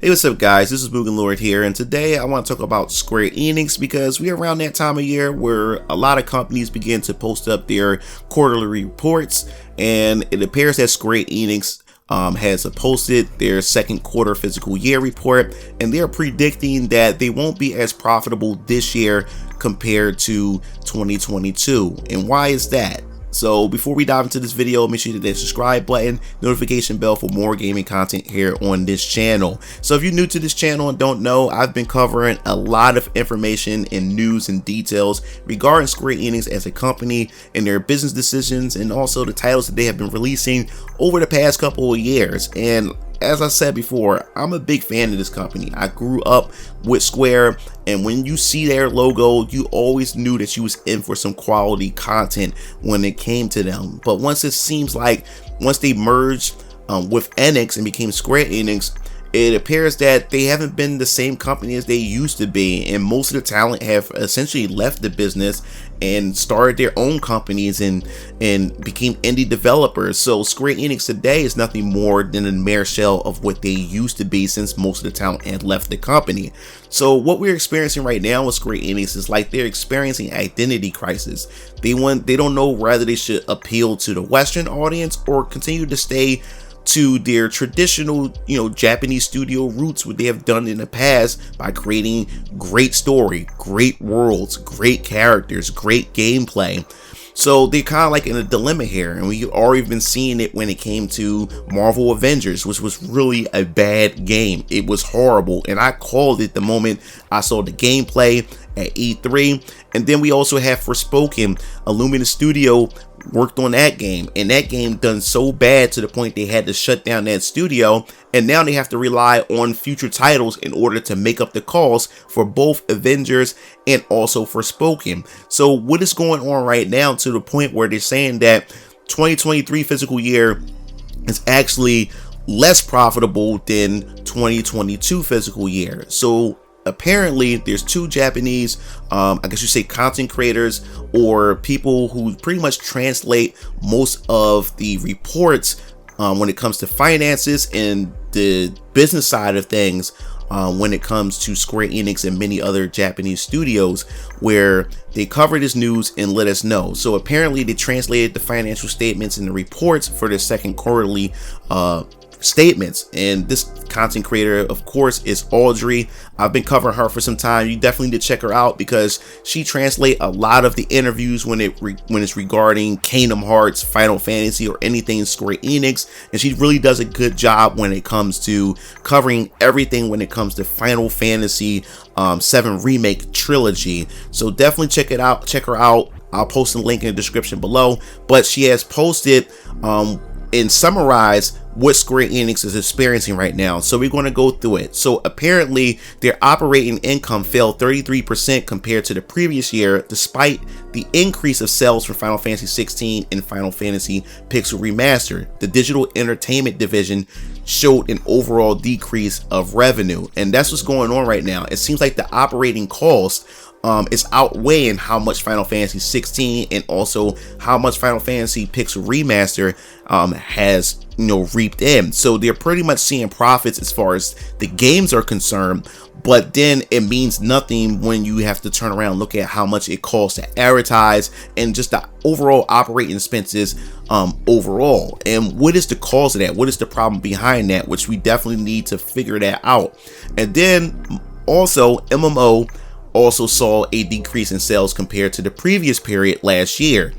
Hey, what's up guys, this is MugenLord here, and today I want to talk about Square Enix because we're around that time of year where a lot of companies begin to post up their quarterly reports, and it appears that Square Enix has posted their second quarter fiscal year report, and they're predicting that they won't be as profitable this year compared to 2022. And why is that? So before we dive into this video, make sure you hit that subscribe button, notification bell for more gaming content here on this channel. So if you're new to this channel and don't know, I've been covering a lot of information and news and details regarding Square Enix as a company and their business decisions, and also the titles that they have been releasing over the past couple of years. And as I said before, I'm a big fan of this company. I grew up with Square, and when you see their logo, you always knew that you was in for some quality content when it came to them. But once they merged with Enix and became Square Enix, it appears that they haven't been the same company as they used to be, and most of the talent have essentially left the business and started their own companies and became indie developers. So Square Enix today is nothing more than a mere shell of what they used to be, since most of the talent had left the company. So what we're experiencing right now with Square Enix is like they're experiencing identity crisis. They don't know whether they should appeal to the Western audience or continue to stay to their traditional, Japanese studio roots, what they have done in the past by creating great story, great worlds, great characters, great gameplay. So they're kind of like in a dilemma here, and we've already been seeing it when it came to Marvel Avengers, which was really a bad game. It was horrible, and I called it the moment I saw the gameplay at E3. And then we also have Forspoken. Illuminous Studio worked on that game, and that game done so bad to the point they had to shut down that studio, and now they have to rely on future titles in order to make up the cost for both Avengers and also Forspoken. So what is going on right now to the point where they're saying that 2023 fiscal year is actually less profitable than 2022 fiscal year? So apparently there's two Japanese, I guess you say, content creators or people who pretty much translate most of the reports when it comes to finances and the business side of things when it comes to Square Enix and many other Japanese studios, where they cover this news and let us know. So apparently they translated the financial statements and the reports for the second quarterly statements, and this content creator, of course, is Audrey. I've been covering her for some time. You definitely need to check her out because she translates a lot of the interviews when it's regarding Kingdom Hearts, Final Fantasy, or anything Square Enix, and she really does a good job when it comes to covering everything when it comes to Final Fantasy 7 Remake trilogy. So definitely check it out. Check her out. I'll post a link in the description below. But she has posted and summarized what Square Enix is experiencing right now. So we're going to go through it. So apparently their operating income fell 33% compared to the previous year, despite the increase of sales for Final Fantasy 16 and Final Fantasy Pixel Remastered. The digital entertainment division showed an overall decrease of revenue, and that's what's going on right now. It seems like the operating cost is outweighing how much Final Fantasy 16 and also how much Final Fantasy Pixel Remaster has reaped in. So they're pretty much seeing profits as far as the games are concerned, but then it means nothing when you have to turn around and look at how much it costs to advertise and just the overall operating expenses overall. And what is the cause of that? What is the problem behind that? Which we definitely need to figure that out. And then also MMO also saw a decrease in sales compared to the previous period last year.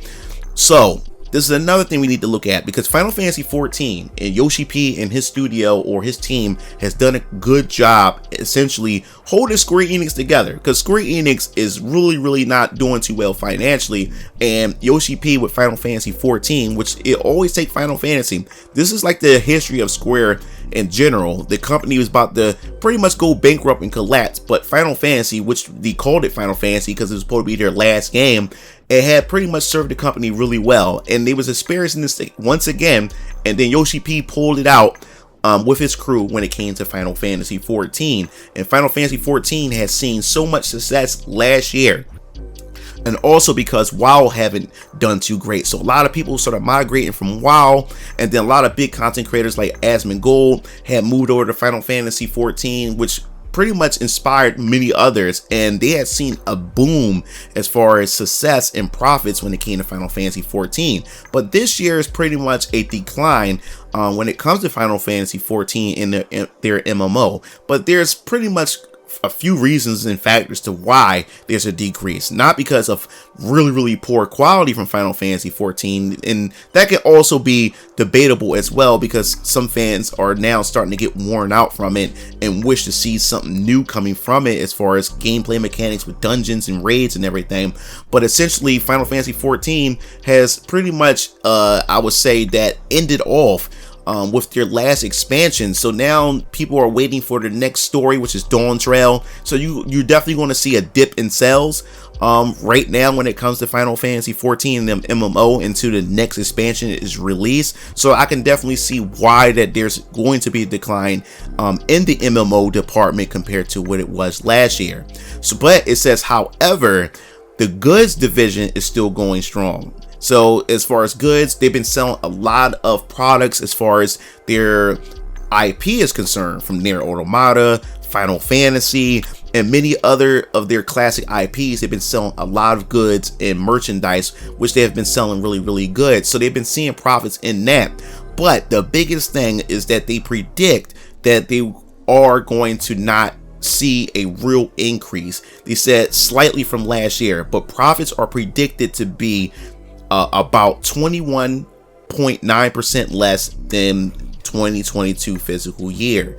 So this is another thing we need to look at, because Final Fantasy 14 and Yoshi P and his studio or his team has done a good job essentially holding Square Enix together, because Square Enix is really not doing too well financially, and Yoshi P with Final Fantasy 14, which it always take Final Fantasy. This is like the history of Square in general. The company was about to pretty much go bankrupt and collapse, but Final Fantasy, which they called it Final Fantasy because it was supposed to be their last game, it had pretty much served the company really well, and they was experiencing this once again. And then Yoshi P pulled it out with his crew when it came to Final Fantasy 14, and Final Fantasy 14 has seen so much success last year and also because WoW haven't done too great. So a lot of people sort of migrating from WoW, and then a lot of big content creators like Asmongold had moved over to Final Fantasy 14, which pretty much inspired many others, and they had seen a boom as far as success and profits when it came to Final Fantasy 14. But this year is pretty much a decline when it comes to Final Fantasy 14 in their MMO. But there's pretty much a few reasons and factors to why there's a decrease. Not because of really poor quality from Final Fantasy 14, and that can also be debatable as well, because some fans are now starting to get worn out from it and wish to see something new coming from it as far as gameplay mechanics with dungeons and raids and everything. But essentially Final Fantasy 14 has pretty much I would say that ended off with their last expansion. So now people are waiting for the next story, which is Dawn Trail. So you're definitely going to see a dip in sales right now when it comes to Final Fantasy 14 and MMO until the next expansion is released. So I can definitely see why that there's going to be a decline in the MMO department compared to what it was last year. So, but it says, however, the goods division is still going strong. So as far as goods, they've been selling a lot of products as far as their IP is concerned, from Nier Automata, Final Fantasy, and many other of their classic IPs. They've been selling a lot of goods and merchandise, which they have been selling really good. So they've been seeing profits in that. But the biggest thing is that they predict that they are going to not see a real increase. They said slightly from last year, but profits are predicted to be about 21.9% less than 2022 physical year.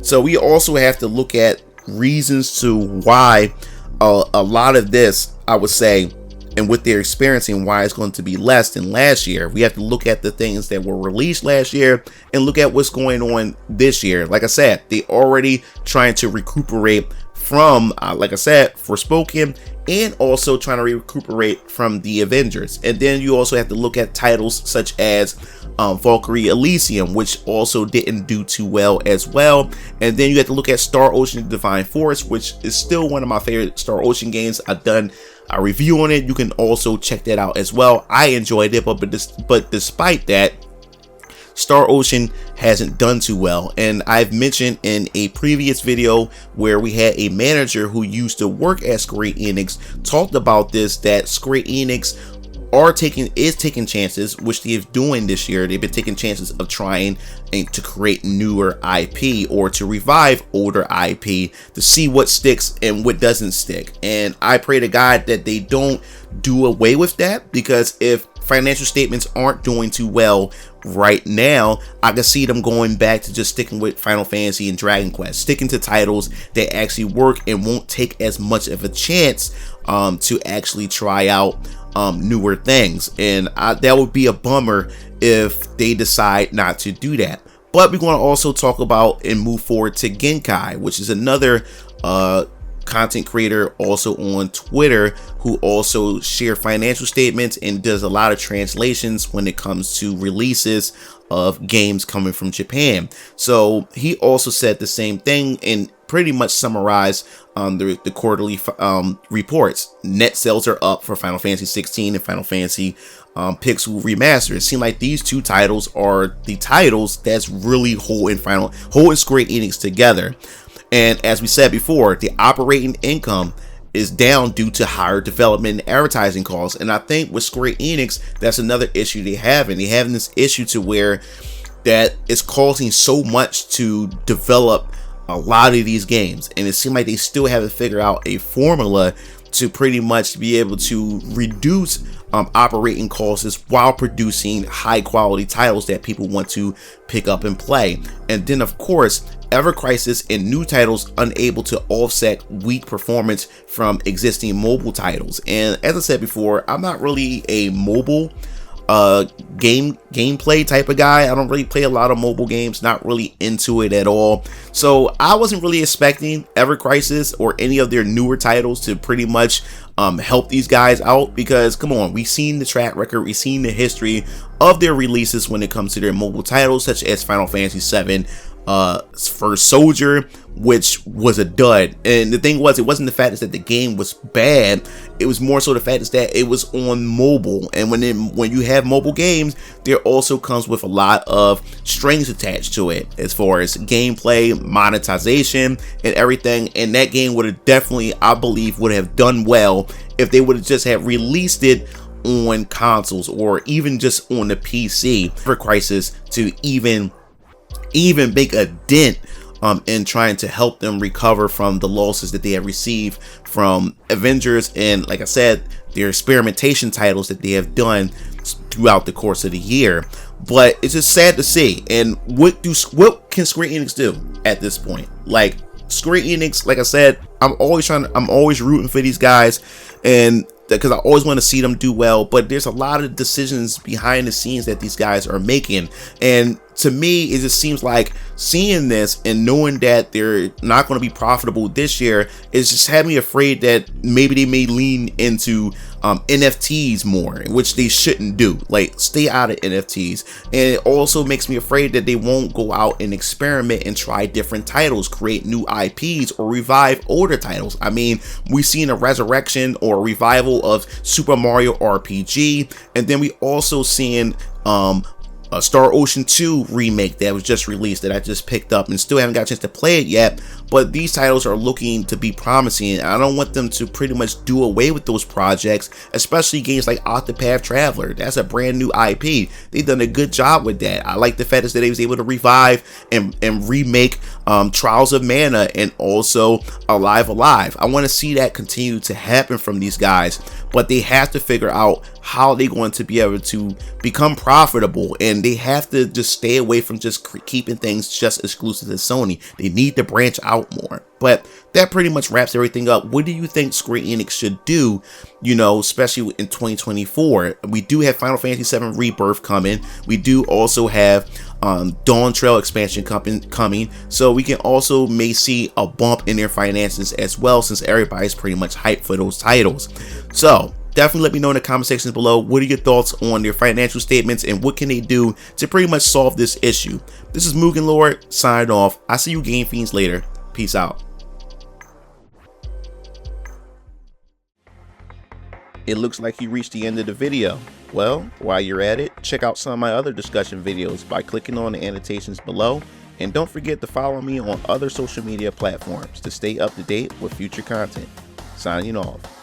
So we also have to look at reasons to why a lot of this, I would say, and what they're experiencing, why it's going to be less than last year. We have to look at the things that were released last year and look at what's going on this year. Like I said, they already trying to recuperate from, like I said, Forspoken, and also trying to recuperate from the Avengers. And then you also have to look at titles such as Valkyrie Elysium, which also didn't do too well as well. And then you have to look at Star Ocean Divine Force, which is still one of my favorite Star Ocean games. I've done a review on it. You can also check that out as well. I enjoyed it, but despite that, Star Ocean hasn't done too well. And I've mentioned in a previous video where we had a manager who used to work at Square Enix talked about this, that Square Enix is taking chances, which they're doing this year. They've been taking chances of trying to create newer IP or to revive older IP to see what sticks and what doesn't stick. And I pray to God that they don't do away with that, because if financial statements aren't doing too well right now, I can see them going back to just sticking with Final Fantasy and Dragon Quest, sticking to titles that actually work and won't take as much of a chance to actually try out newer things. And that would be a bummer if they decide not to do that. But we're going to also talk about and move forward to Genkai, which is another content creator also on Twitter who also share financial statements and does a lot of translations when it comes to releases of games coming from Japan. So he also said the same thing and pretty much summarized the quarterly reports. Net sales are up for Final Fantasy 16 and Final Fantasy Pixel Remastered. It seems like these two titles are the titles that's really holding Square Enix together. And as we said before, the operating income is down due to higher development and advertising costs. And I think with Square Enix, that's another issue they have. And they have this issue to where that it's costing so much to develop a lot of these games. And it seems like they still haven't figured out a formula to pretty much be able to reduce operating costs while producing high quality titles that people want to pick up and play. And then of course, Ever Crisis and new titles unable to offset weak performance from existing mobile titles. And as I said before, I'm not really a mobile gameplay type of guy. I don't really play a lot of mobile games, not really into it at all. So I wasn't really expecting Ever Crisis or any of their newer titles to pretty much help these guys out, because come on, we've seen the track record, we've seen the history of their releases when it comes to their mobile titles, such as Final Fantasy 7 First Soldier, which was a dud. And the thing was, it wasn't the fact that the game was bad, it was more so the fact is that it was on mobile, and when you have mobile games, there also comes with a lot of strings attached to it as far as gameplay, monetization, and everything. And that game would have definitely, I believe, would have done well if they would have just had released it on consoles or even just on the PC for Crysis to even make a dent in trying to help them recover from the losses that they have received from Avengers, and like I said, their experimentation titles that they have done throughout the course of the year. But it's just sad to see. And what can Square Enix do at this point? Like, Square Enix, like I said, I'm always rooting for these guys, and because I always want to see them do well, but there's a lot of decisions behind the scenes that these guys are making. And to me, it just seems like seeing this and knowing that they're not going to be profitable this year is just having me afraid that maybe they may lean into NFTs more, which they shouldn't do. Like, stay out of NFTs. And it also makes me afraid that they won't go out and experiment and try different titles, create new IPs, or revive older titles. I mean, we've seen a resurrection or a revival of Super Mario RPG, and then we also seen a Star Ocean 2 remake that was just released that I just picked up and still haven't got a chance to play it yet. But these titles are looking to be promising. I don't want them to pretty much do away with those projects, especially games like Octopath Traveler. That's a brand new IP. They've done a good job with that. I like the fact that they was able to revive and remake Trials of Mana and also Alive Alive. I want to see that continue to happen from these guys, but they have to figure out how they're going to be able to become profitable, and they have to just stay away from just keeping things just exclusive to Sony. They need to branch out more. But that pretty much wraps everything up. What do you think Square Enix should do, you know, especially in 2024? We do have Final Fantasy VII Rebirth coming. We do also have Dawn Trail expansion coming. So we can also may see a bump in their finances as well, since everybody's pretty much hyped for those titles. So definitely let me know in the comment sections below, what are your thoughts on their financial statements and what can they do to pretty much solve this issue. This is MugenLord signing off. I'll see you game fiends later. Peace out. It looks like you reached the end of the video. Well, while you're at it, check out some of my other discussion videos by clicking on the annotations below, and don't forget to follow me on other social media platforms to stay up to date with future content. Signing off.